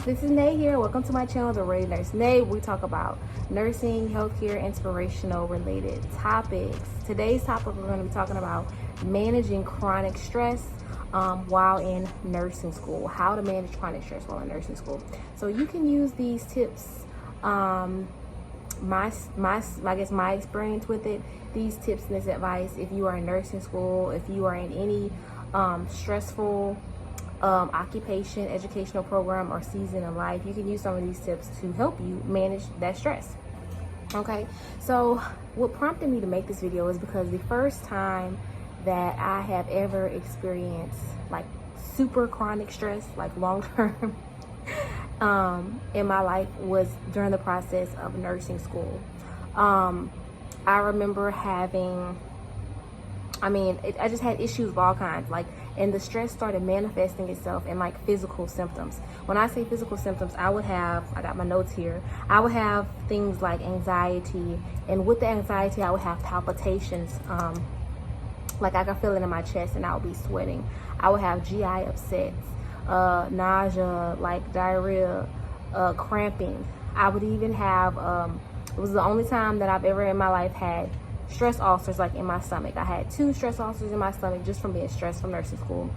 ladies, this is Nay here. Welcome to my channel, The Ready Nurse Nay. We talk about nursing, healthcare, inspirational related topics. Today's topic, we're going to be talking about managing chronic stress while in nursing school. How to manage chronic stress while in nursing school. So you can use these tips. I guess my experience with it. These tips and this advice, if you are in nursing school, if you are in any stressful occupation, educational program, or season of life, you can use some of these tips to help you manage that stress. Okay, so what prompted me to make this video is because the first time that I have ever experienced like super chronic stress, like long-term in my life, was during the process of nursing school. I remember having, I just had issues of all kinds, and the stress started manifesting itself in like physical symptoms. When I say physical symptoms, I got my notes here, I would have things like anxiety, and with the anxiety, I would have palpitations, like I could feel it in my chest and I would be sweating. I would have GI upsets, nausea, like diarrhea, cramping. I would even have, it was the only time that I've ever in my life had stress ulcers, like in my stomach. I had 2 stress ulcers in my stomach just from being stressed from nursing school,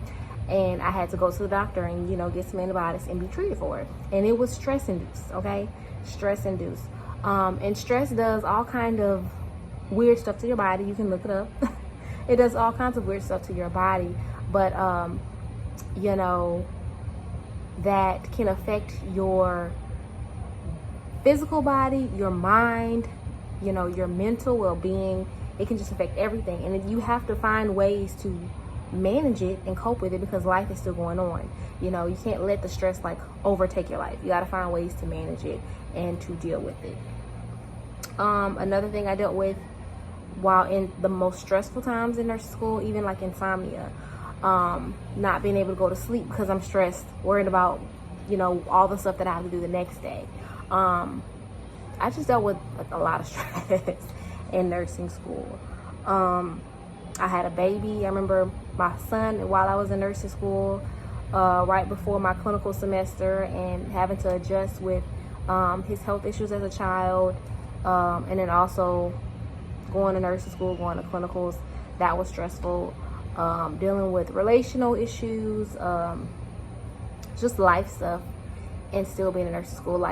and I had to go to the doctor and get some antibiotics and be treated for it. And it was stress induced. Okay, stress induced. And stress does all kind of weird stuff to your body. You can look it up. It does all kinds of weird stuff to your body, but that can affect your physical body, your mind, your mental well-being. It can just affect everything, and you have to find ways to manage it and cope with it, because life is still going on. You can't let the stress like overtake your life. You got to find ways to manage it and to deal with it. Another thing I dealt with while in the most stressful times in nursing school, even like insomnia, not being able to go to sleep because I'm stressed, worried about all the stuff that I have to do the next day. I just dealt with like a lot of stress in nursing school. I had a baby. I remember my son while I was in nursing school, right before my clinical semester, and having to adjust with his health issues as a child, and then also going to nursing school, going to clinicals. That was stressful. Dealing with relational issues, just life stuff, and still being in nursing school.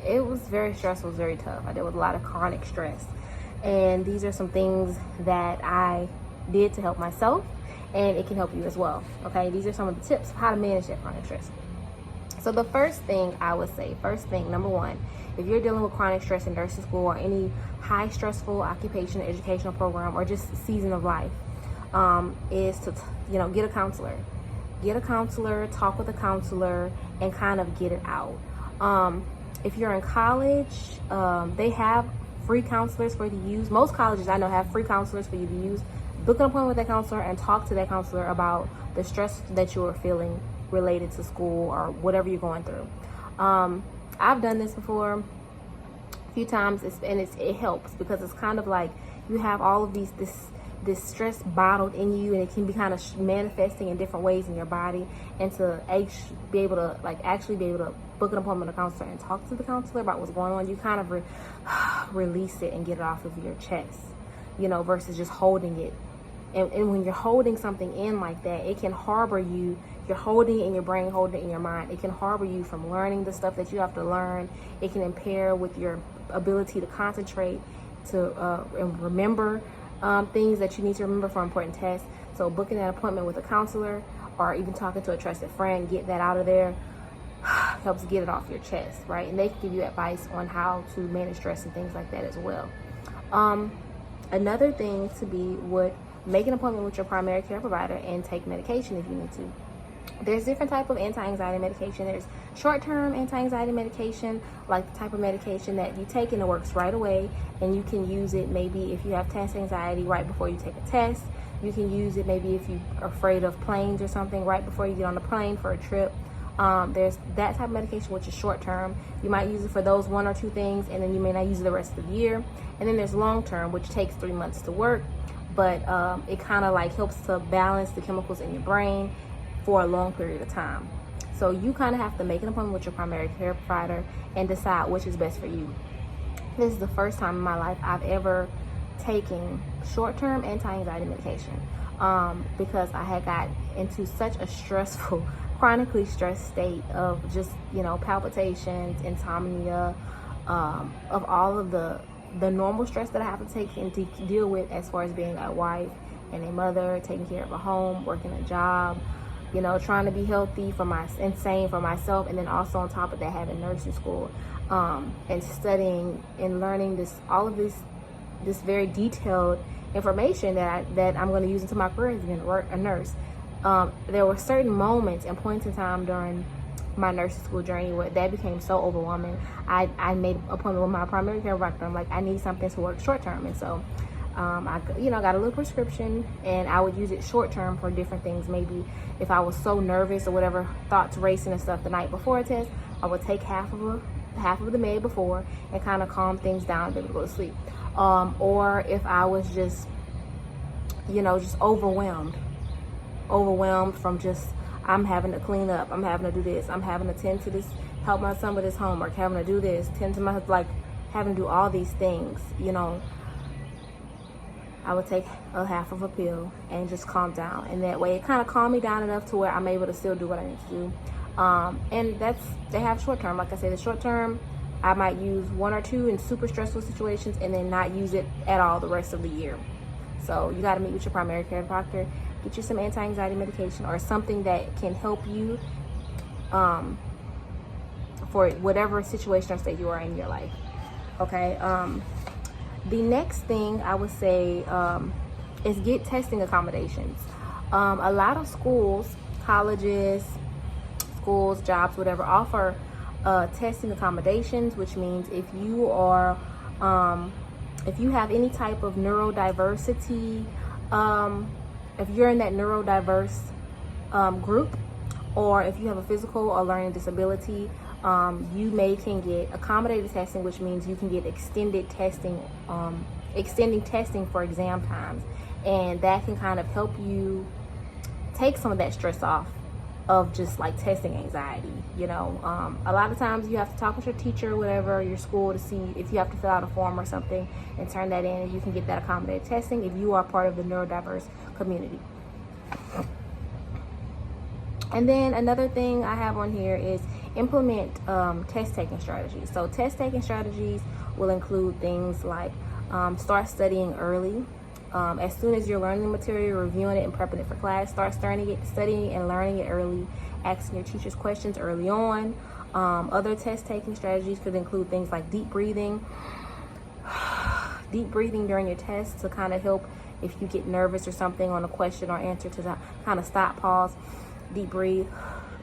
It was very stressful, it was very tough. I dealt with a lot of chronic stress. And these are some things that I did to help myself, and it can help you as well. Okay, these are some of the tips of how to manage that chronic stress. So the first thing I would say, number one, if you're dealing with chronic stress in nursing school or any high stressful occupation, educational program, or just season of life, is to get a counselor. Get a counselor, talk with a counselor, and kind of get it out. If you're in college, they have free counselors for you to use. Most colleges I know have free counselors for you to use. Book an appointment with that counselor and talk to that counselor about the stress that you are feeling related to school or whatever you're going through. I've done this before a few times, and it helps, because it's kind of like you have all of this stress bottled in you, and it can be kind of manifesting in different ways in your body. And to be able to book an appointment with a counselor and talk to the counselor about what's going on, you kind of release it and get it off of your chest, versus just holding it. And when you're holding something in like that, it can harbor you. You're holding it in your brain, holding it in your mind. It can harbor you from learning the stuff that you have to learn. It can impair with your ability to concentrate, to and remember things that you need to remember for important tests. So booking an appointment with a counselor, or even talking to a trusted friend, get that out of there, helps get it off your chest, right? And they can give you advice on how to manage stress and things like that as well. Another thing would make an appointment with your primary care provider and take medication if you need to. There's different type of anti-anxiety medication. There's short-term anti-anxiety medication, like the type of medication that you take and it works right away, and you can use it maybe if you have test anxiety right before you take a test. You can use it maybe if you are afraid of planes or something right before you get on the plane for a trip. There's that type of medication, which is short-term. You might use it for those 1 or 2 things, and then you may not use it the rest of the year. And then there's long-term, which takes 3 months to work, but it kind of like helps to balance the chemicals in your brain for a long period of time. So you kind of have to make an appointment with your primary care provider and decide which is best for you. This is the first time in my life I've ever taken short-term anti-anxiety medication, because I had got into such a stressful, chronically stressed state of just, palpitations, insomnia, of all of the normal stress that I have to take and to deal with as far as being a wife and a mother, taking care of a home, working a job, trying to be healthy and sane for myself, and then also on top of that having nursing school, and studying and learning this very detailed information that I'm going to use into my career as being a nurse. There were certain moments and points in time during my nursing school journey where that became so overwhelming. I made an appointment with my primary care doctor. I'm like, I need something to work short term, and so I got a little prescription, and I would use it short term for different things. Maybe if I was so nervous or whatever, thoughts racing and stuff the night before a test, I would take half of the med before and kind of calm things down and be able to go to sleep. Or if I was just overwhelmed from just, I'm having to clean up, I'm having to do this, I'm having to tend to this, help my son with his homework, having to do this, tend to my, having to do all these things, I would take a half of a pill and just calm down. And that way it kind of calmed me down enough to where I'm able to still do what I need to do. And they have short term. Like I said, the short term, I might use 1 or 2 in super stressful situations and then not use it at all the rest of the year. So you got to meet with your primary care doctor, get you some anti-anxiety medication or something that can help you for whatever situation or state you are in your life. Okay. The next thing I would say is get testing accommodations. A lot of schools, colleges, schools, jobs, whatever, offer testing accommodations, which means if you have any type of neurodiversity, if you're in that neurodiverse group, or if you have a physical or learning disability, you can get accommodated testing, which means you can get extending testing for exam times, and that can kind of help you take some of that stress off of just like testing anxiety. A lot of times you have to talk with your teacher or whatever, your school, to see if you have to fill out a form or something and turn that in, and you can get that accommodated testing if you are part of the neurodiverse community. And then another thing I have on here is implement test taking strategies. So test taking strategies will include things like start studying early. As soon as you're learning the material, reviewing it and prepping it for class, start studying and learning it early, asking your teachers questions early on. Other test taking strategies could include things like deep breathing during your test to kind of help if you get nervous or something on a question or answer, to kind of stop, pause, deep breathe,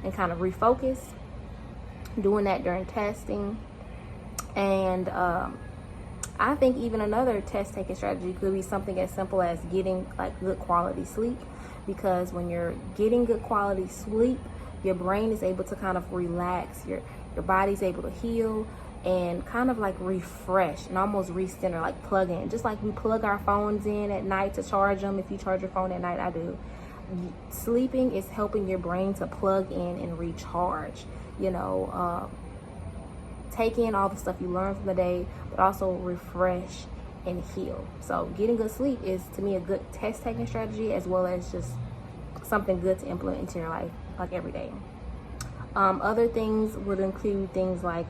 and kind of refocus. Doing that during testing. And I think even another test taking strategy could be something as simple as getting good quality sleep, because when you're getting good quality sleep, your brain is able to kind of relax, your body's able to heal and kind of refresh and almost recenter, plug in, just like we plug our phones in at night to charge them. If you charge your phone at night, I do. Sleeping is helping your brain to plug in and recharge, take in all the stuff you learned from the day, but also refresh and heal. So getting good sleep is, to me, a good test taking strategy, as well as just something good to implement into your life every day. Other things would include things like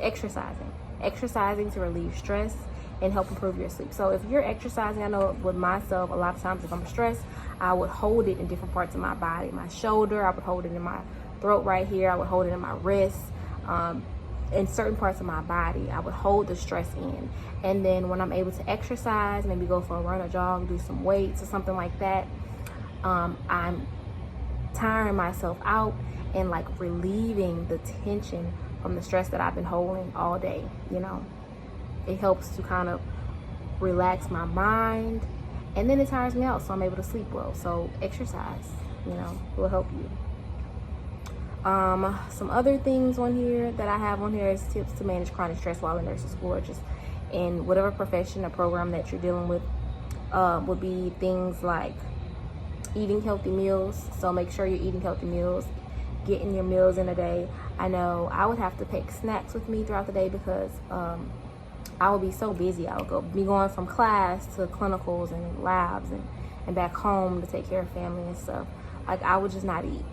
exercising to relieve stress and help improve your sleep. So if you're exercising, I know with myself, a lot of times if I'm stressed, I would hold it in different parts of my body. My shoulder, I would hold it in my throat right here. I would hold it in my wrists. In certain parts of my body, I would hold the stress in. And then when I'm able to exercise, maybe go for a run or jog, do some weights or something like that, I'm tiring myself out and relieving the tension from the stress that I've been holding all day. It helps to kind of relax my mind, and then it tires me out, so I'm able to sleep well. So exercise, will help you. Some other things on here that I have on here is tips to manage chronic stress while in nursing school, or just in whatever profession or program that you're dealing with. Would be things like eating healthy meals. So make sure you're eating healthy meals. getting your meals in a day. I know I would have to take snacks with me throughout the day because I would be so busy. I would be going from class to clinicals and labs and back home to take care of family and stuff. Like, I would just not eat.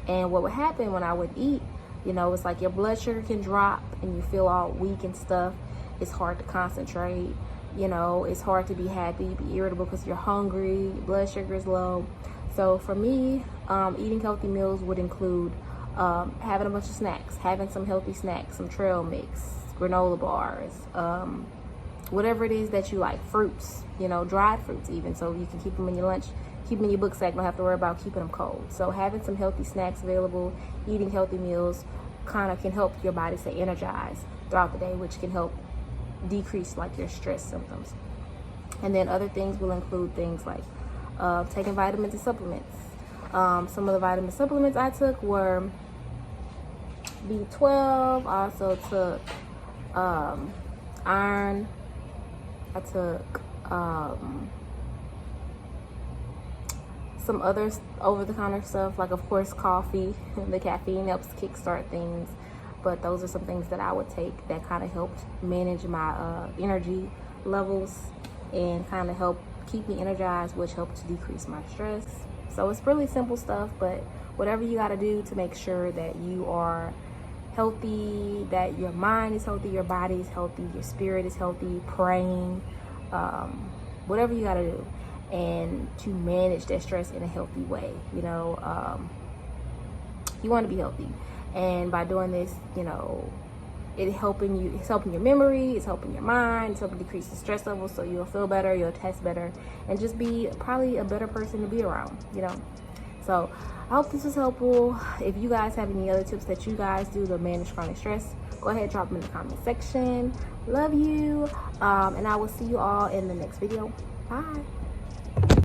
And what would happen when I would eat, you know, it's like your blood sugar can drop and you feel all weak and stuff. It's hard to concentrate. You know, it's hard to be happy, be irritable because you're hungry, your blood sugar is low. So for me, eating healthy meals would include having a bunch of snacks, having some healthy snacks, some trail mix, granola bars, whatever it is that you like, fruits, you know, dried fruits even, so you can keep them in your lunch, keep them in your book sack, don't have to worry about keeping them cold. So having some healthy snacks available, eating healthy meals kind of can help your body stay energized throughout the day, which can help decrease like your stress symptoms. And then other things will include things like taking vitamins and supplements. Some of the vitamin supplements I took were B12. I also took iron. I took some other over-the-counter stuff, like of course coffee. The caffeine helps kickstart things, but those are some things that I would take that kind of helped manage my energy levels and kind of help keep me energized, which helped to decrease my stress. So it's really simple stuff, but whatever you got to do to make sure that you are healthy, that your mind is healthy, your body is healthy, your spirit is healthy, praying, whatever you got to do, and to manage that stress in a healthy way. You know, you want to be healthy, and by doing this, you know, it's helping your memory, it's helping your mind, it's helping decrease the stress level, so you'll feel better, you'll test better, and just be probably a better person to be around, you know. So I hope this was helpful. If you guys have any other tips that you guys do to manage chronic stress, go ahead and drop them in the comment section. Love you, and I will see you all in the next video. Bye.